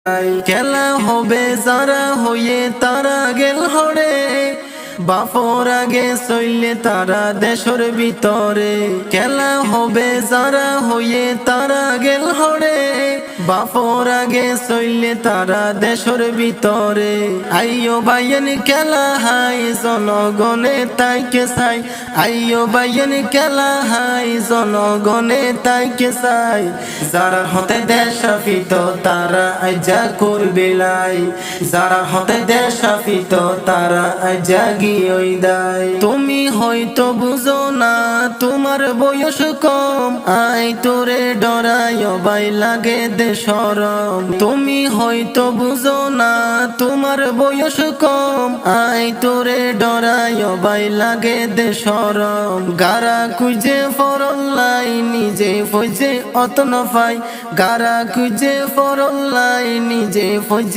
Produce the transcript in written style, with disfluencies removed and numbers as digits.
খেলা হবে যারা হয়ে তারা গেল হরে, বাপর আগে চইলে তারা দেশের ভিতরে। খেলা হবে যারা হয়ে তারা গেল হরে, বাপর আগে চইলে তারা দেশের ভিতরে। আইয়ো বাইয়েন খেলা হাই জনগণে তাইকে চাই, আইয়ো বাইয়েন খেলা হাই জনগণে তাইকে চাই। যারা হতে দেশ শাসিত তারা আইজা করবে লাই, যারা হতে দেশ শাসিত তারা আইজা গিয়ে দায়। তুমি হয়তো বুঝো না তোমার বয়স কম, আই তোরে ডরায় বাই লাগে দে শরম। তুমি হয়তো বুঝো না তোমার বয়স কম, আই তোরে ডরায় বাই লাগে দে শরম। গারা খুঁজে ফরল্লাই নিজে ফজে অতন পাই, গারা খুঁজে ফরল্লাই নিজে ফজে